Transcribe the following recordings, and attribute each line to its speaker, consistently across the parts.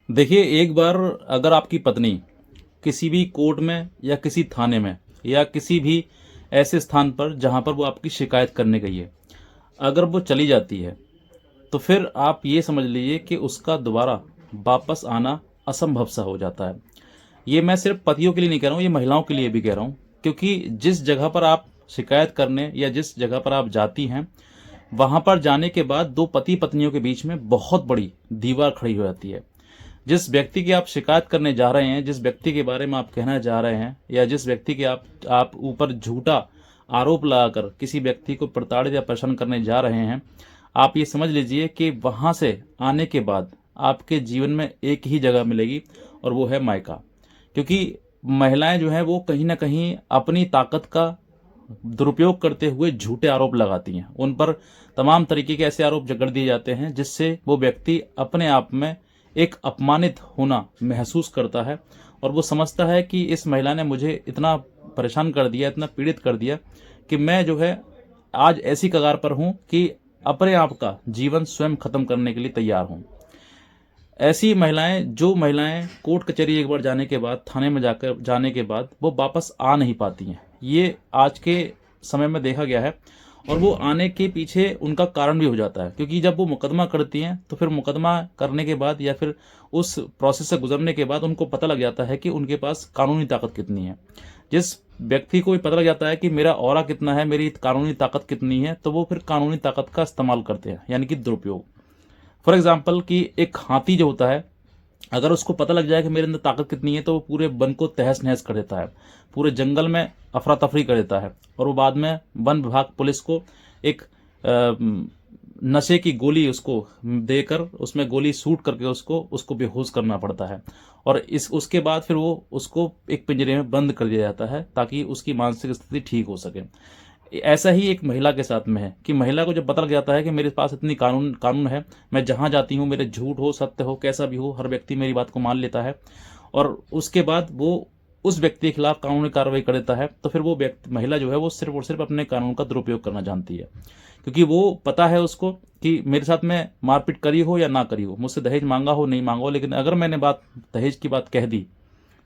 Speaker 1: देखिए, एक बार अगर आपकी पत्नी किसी भी कोर्ट में या किसी थाने में या किसी भी ऐसे स्थान पर जहाँ पर वो आपकी शिकायत करने गई है, अगर वो चली जाती है, तो फिर आप ये समझ लीजिए कि उसका दोबारा वापस आना असंभव सा हो जाता है। ये मैं सिर्फ पतियों के लिए नहीं कह रहा हूँ, ये महिलाओं के लिए भी कह रहा हूँ, क्योंकि जिस जगह पर आप शिकायत करने या जिस जगह पर आप जाती हैं, वहाँ पर जाने के बाद दो पति पत्नियों के बीच में बहुत बड़ी दीवार खड़ी हो जाती है। जिस व्यक्ति की आप शिकायत करने जा रहे हैं, जिस व्यक्ति के बारे में आप कहना जा रहे हैं, या जिस व्यक्ति के आप ऊपर झूठा आरोप लगाकर किसी व्यक्ति को प्रताड़ित या परेशान करने जा रहे हैं, आप ये समझ लीजिए कि वहाँ से आने के बाद आपके जीवन में एक ही जगह मिलेगी, और वो है मायका। क्योंकि महिलाएं जो हैं वो कहीं न कहीं अपनी ताकत का दुरुपयोग करते हुए झूठे आरोप लगाती हैं। उन पर तमाम तरीके के ऐसे आरोप जगड़ दिए जाते हैं जिससे वो व्यक्ति अपने आप में एक अपमानित होना महसूस करता है, और वो समझता है कि इस महिला ने मुझे इतना परेशान कर दिया, इतना पीड़ित कर दिया कि मैं जो है आज ऐसी कगार पर हूँ कि अपने आप का जीवन स्वयं खत्म करने के लिए तैयार हूँ। ऐसी महिलाएं, जो महिलाएं कोर्ट कचहरी एक बार जाने के बाद, थाने में जाकर जाने के बाद वो वापस आ नहीं पाती हैं, ये आज के समय में देखा गया है। और वो आने के पीछे उनका कारण भी हो जाता है, क्योंकि जब वो मुकदमा करती हैं तो फिर मुकदमा करने के बाद या फिर उस प्रोसेस से गुजरने के बाद उनको पता लग जाता है कि उनके पास कानूनी ताकत कितनी है। जिस व्यक्ति को भी पता लग जाता है कि मेरा ऑरा कितना है, मेरी कानूनी ताकत कितनी है, तो वो फिर कानूनी ताकत का इस्तेमाल करते हैं, यानी कि दुरुपयोग। फॉर एग्जाम्पल कि एक हाथी जो होता है, अगर उसको पता लग जाए कि मेरे अंदर ताकत कितनी है, तो वो पूरे वन को तहस नहस कर देता है, पूरे जंगल में अफरा तफरी कर देता है, और वो बाद में वन विभाग पुलिस को एक नशे की गोली उसको देकर, उसमें गोली शूट करके उसको उसको बेहोश करना पड़ता है, और इस उसके बाद फिर वो उसको एक पिंजरे में बंद कर दिया जाता है ताकि उसकी मानसिक स्थिति ठीक हो सके। ऐसा ही एक महिला के साथ में है कि महिला को जब पता लग जाता है कि मेरे पास इतनी कानून कानून है, मैं जहां जाती हूँ, मेरे झूठ हो सत्य हो कैसा भी हो, हर व्यक्ति मेरी बात को मान लेता है, और उसके बाद वो उस व्यक्ति के खिलाफ कानूनी कार्रवाई कर देता है, तो फिर वो व्यक्ति महिला जो है वो सिर्फ और सिर्फ अपने कानून का दुरुपयोग करना जानती है। क्योंकि वो पता है उसको कि मेरे साथ में मारपीट करी हो या ना करी हो, मुझसे दहेज मांगा हो नहीं मांगा हो, लेकिन अगर मैंने बात दहेज की बात कह दी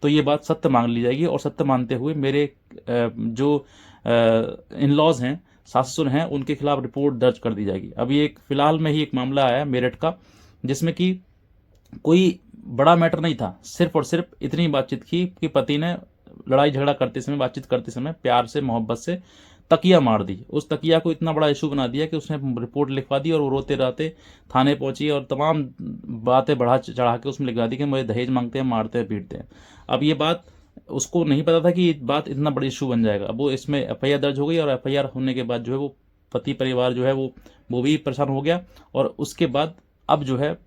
Speaker 1: तो ये बात सत्य मान ली जाएगी, और सत्य मानते हुए मेरे जो इन लॉज हैं, सास ससुर हैं, उनके खिलाफ रिपोर्ट दर्ज कर दी जाएगी। अभी एक फिलहाल में ही एक मामला आया मेरठ का, जिसमें कि कोई बड़ा मैटर नहीं था, सिर्फ और सिर्फ इतनी बातचीत की कि पति ने लड़ाई झगड़ा करते समय, बातचीत करते समय प्यार से मोहब्बत से तकिया मार दी। उस तकिया को इतना बड़ा इशू बना दिया कि उसने रिपोर्ट लिखवा दी, और वो रोते रहते थाने पहुंची और तमाम बातें बढ़ा चढ़ा के उसमें लिखवा दी कि मुझे दहेज मांगते हैं, मारते हैं, पीटते हैं। अब ये बात उसको नहीं पता था कि ये बात इतना बड़ा इशू बन जाएगा। अब वो इसमें एफआईआर दर्ज हो गई, और एफआईआर होने के बाद जो है वो पति परिवार जो है वो भी परेशान हो गया। और उसके बाद अब जो है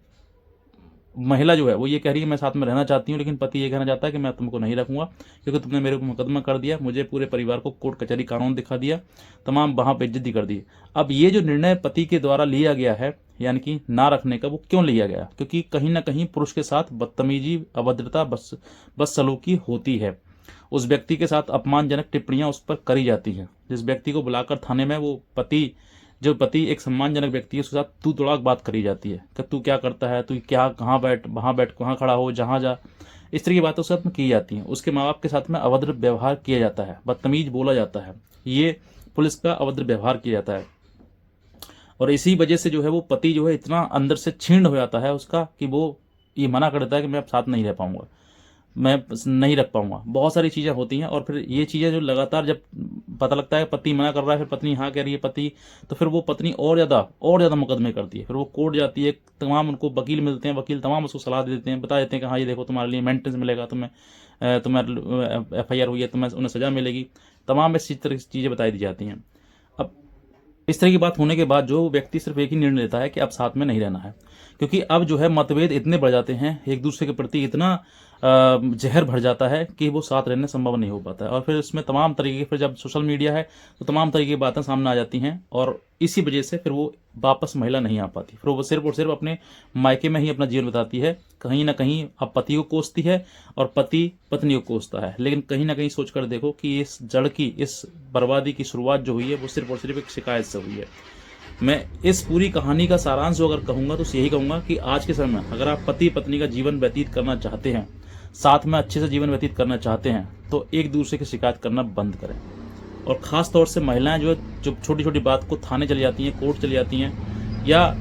Speaker 1: महिला जो है वो ये कह रही है मैं साथ में रहना चाहती हूँ, लेकिन पति ये कहना चाहता है कि मैं तुमको नहीं रखूंगा, क्योंकि तुमने मेरे को मुकदमा कर दिया, मुझे पूरे परिवार को कोर्ट कचहरी कानून दिखा दिया, तमाम वहां बेइज्जती कर दी। अब ये जो निर्णय पति के द्वारा लिया गया है, यानी कि ना रखने का, वो क्यों लिया गया? क्योंकि कहीं ना कहीं पुरुष के साथ बदतमीजी, अभद्रता, बदसलूकी होती है। उस व्यक्ति के साथ अपमानजनक टिप्पणियां उस पर करी जाती हैं। जिस व्यक्ति को बुलाकर थाने में, वो पति, जो पति एक सम्मानजनक व्यक्ति है, उसके साथ तू तड़ाक बात करी जाती है कि तू क्या करता है, तू क्या, कहाँ बैठ, वहाँ बैठ, कहाँ खड़ा हो, जहाँ जा, इस तरह की बातें उसके साथ में की जाती हैं। उसके माँ बाप के साथ में अभद्र व्यवहार किया जाता है, बदतमीज बोला जाता है, ये पुलिस का अभद्र व्यवहार किया जाता है। और इसी वजह से जो है वो पति जो है इतना अंदर से क्षीण हो जाता है उसका, कि वो ये मना कर देता है कि मैं अब साथ नहीं रह पाऊंगा, मैं नहीं रख पाऊंगा। बहुत सारी चीज़ें होती हैं, और फिर ये चीज़ें जो लगातार जब पता लगता है पति मना कर रहा है, फिर पत्नी हाँ कह रही है पति, तो फिर वो पत्नी और ज़्यादा मुकदमे करती है, फिर वो कोर्ट जाती है, तमाम उनको वकील मिलते हैं, वकील तमाम उसको सलाह दे देते हैं, बता देते हैं कि हाँ ये देखो तुम्हारे लिए मेंटेनेंस मिलेगा, तुम्हें एफआईआर हुई है, तुम्हें उन्हें सज़ा मिलेगी, तमाम इसी तरह की चीज़ें बताई दी जाती हैं। अब इस तरह की बात होने के बाद जो व्यक्ति सिर्फ एक ही निर्णय लेता है कि अब साथ में नहीं रहना है, क्योंकि अब जो है मतभेद इतने बढ़ जाते हैं, एक दूसरे के प्रति इतना जहर भर जाता है कि वो साथ रहने संभव नहीं हो पाता है। और फिर इसमें तमाम तरीके, फिर जब सोशल मीडिया है तो तमाम तरीके की बातें सामने आ जाती हैं, और इसी वजह से फिर वो वापस महिला नहीं आ पाती, फिर वो सिर्फ और सिर्फ अपने मायके में ही अपना जीवन बिताती है। कहीं ना कहीं अब पति को कोसती है, और पति पत्नी को कोसता है, लेकिन कहीं ना कहीं सोच कर देखो कि इस जड़ की, इस बर्बादी की शुरुआत जो हुई है वो सिर्फ और सिर्फ एक शिकायत से हुई है। मैं इस पूरी कहानी का सारांश जो अगर कहूँगा तो यही कहूँगा कि आज के समय में अगर आप पति पत्नी का जीवन व्यतीत करना चाहते हैं, साथ में अच्छे से जीवन व्यतीत करना चाहते हैं, तो एक दूसरे की शिकायत करना बंद करें। और ख़ास तौर से महिलाएं जो छोटी छोटी बात को थाने चली जाती हैं, कोर्ट चली जाती हैं, या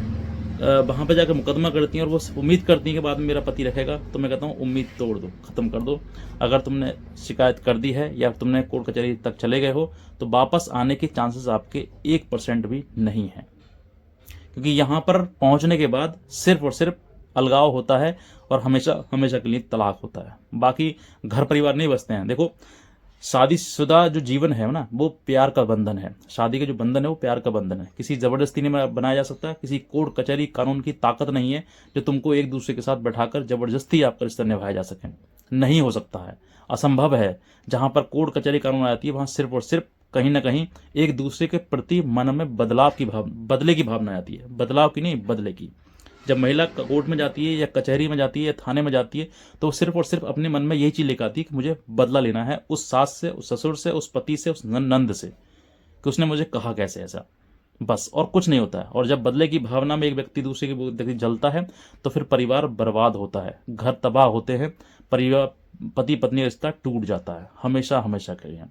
Speaker 1: वहाँ पे जाकर मुकदमा करती हैं और वो उम्मीद करती हैं कि बाद में मेरा पति रखेगा, तो मैं कहता हूँ उम्मीद तोड़ दो, ख़त्म कर दो। अगर तुमने शिकायत कर दी है या तुमने कोर्ट कचहरी तक चले गए हो, तो वापस आने के चांसेस आपके 1% भी नहीं हैं, क्योंकि यहाँ पर पहुँचने के बाद सिर्फ और सिर्फ अलगाव होता है और हमेशा हमेशा के लिए तलाक होता है। बाकी घर परिवार नहीं बसते हैं। देखो, शादीशुदा जो जीवन है ना, वो प्यार का बंधन है। शादी का जो बंधन है वो प्यार का बंधन है, किसी ज़बरदस्ती नहीं बनाया जा सकता। किसी कोर्ट कचहरी कानून की ताकत नहीं है जो तुमको एक दूसरे के साथ बैठाकर ज़बरदस्ती आपका रिश्ता निभाया जा सके। नहीं हो सकता है, असंभव है। जहाँ पर कोर्ट कचहरी कानून आ जाती है, वहाँ सिर्फ और सिर्फ कहीं ना कहीं एक दूसरे के प्रति मन में बदले की भावना आती है। बदलाव की नहीं, बदले की। जब महिला कोर्ट में जाती है या कचहरी में जाती है या थाने में जाती है, तो सिर्फ और सिर्फ अपने मन में यही चीज़ लेकर आती है कि मुझे बदला लेना है उस सास से, उस ससुर से, उस पति से, उस नंद से, कि उसने मुझे कहा कैसे ऐसा, बस, और कुछ नहीं होता है। और जब बदले की भावना में एक व्यक्ति दूसरे की जलता है, तो फिर परिवार बर्बाद होता है, घर तबाह होते हैं, परिवार पति पत्नी रिश्ता टूट जाता है हमेशा हमेशा के लिए।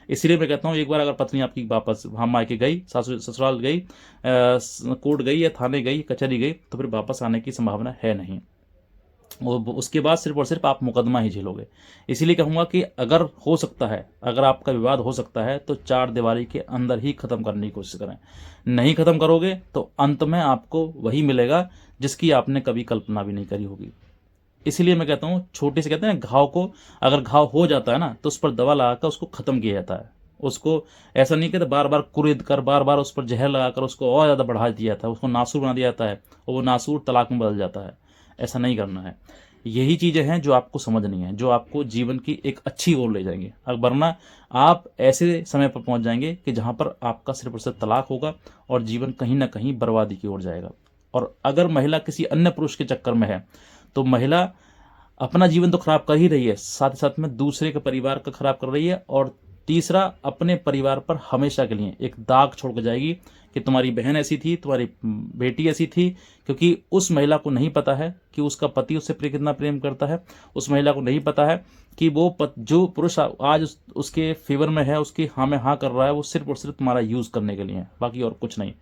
Speaker 1: इसलिए मैं कहता हूँ, एक बार अगर पत्नी आपकी वापस मायके गई, ससुराल गई, कोर्ट गई या थाने गई, कचहरी गई, तो फिर वापस आने की संभावना है नहीं। उसके बाद सिर्फ और सिर्फ आप मुकदमा ही झेलोगे। इसीलिए कहूँगा कि अगर हो सकता है, अगर आपका विवाद हो सकता है, तो 4 दीवारी के अंदर ही ख़त्म करने की कोशिश करें। नहीं ख़त्म करोगे तो अंत में आपको वही मिलेगा जिसकी आपने कभी कल्पना भी नहीं करी होगी। इसीलिए मैं कहता हूँ, छोटे से कहते हैं घाव को, अगर घाव हो जाता है ना, तो उस पर दवा लगाकर उसको ख़त्म किया जाता है। उसको ऐसा नहीं कहते बार बार कुरेद कर, बार बार उस पर जहर लगाकर उसको और ज़्यादा बढ़ा दिया जाता है, उसको नासूर बना दिया जाता है और वो नासूर तलाक में बदल जाता है। ऐसा नहीं करना है। यही चीज़ें हैं जो आपको समझनी है, जो आपको जीवन की एक अच्छी ओर ले जाएंगे। वरना आप ऐसे समय पर पहुंच जाएंगे कि जहां पर आपका सिर्फ और सिर्फ तलाक होगा और जीवन कहीं ना कहीं बर्बादी की ओर जाएगा। और अगर महिला किसी अन्य पुरुष के चक्कर में है, तो महिला अपना जीवन तो खराब कर ही रही है, साथ ही साथ में दूसरे के परिवार का खराब कर रही है, और तीसरा अपने परिवार पर हमेशा के लिए एक दाग छोड़ कर जाएगी कि तुम्हारी बहन ऐसी थी, तुम्हारी बेटी ऐसी थी। क्योंकि उस महिला को नहीं पता है कि उसका पति उससे कितना प्रेम करता है। उस महिला को नहीं पता है कि वो जो पुरुष आज उसके फेवर में है, उसकी हाँ में हाँ कर रहा है, वो सिर्फ और सिर्फ तुम्हारा यूज़ करने के लिए है, बाकी और कुछ नहीं।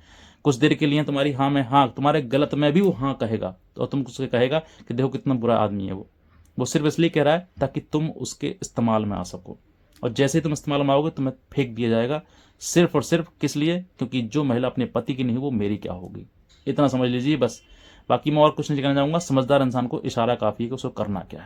Speaker 1: कुछ देर के लिए तुम्हारी हाँ में हाँ, तुम्हारे गलत में भी वो हाँ कहेगा, तो तुम उससे कहेगा कि देखो कितना बुरा आदमी है वो सिर्फ इसलिए कह रहा है ताकि तुम उसके इस्तेमाल में आ सको। और जैसे ही तुम इस्तेमाल में आओगे, तुम्हें फेंक दिया जाएगा, सिर्फ और सिर्फ किस लिए? क्योंकि जो महिला अपने पति की नहीं, वो मेरी क्या होगी। इतना समझ लीजिए बस। बाकी मैं और कुछ नहीं कहना चाहूँगा। समझदार इंसान को इशारा काफ़ी है कि उसको करना क्या है।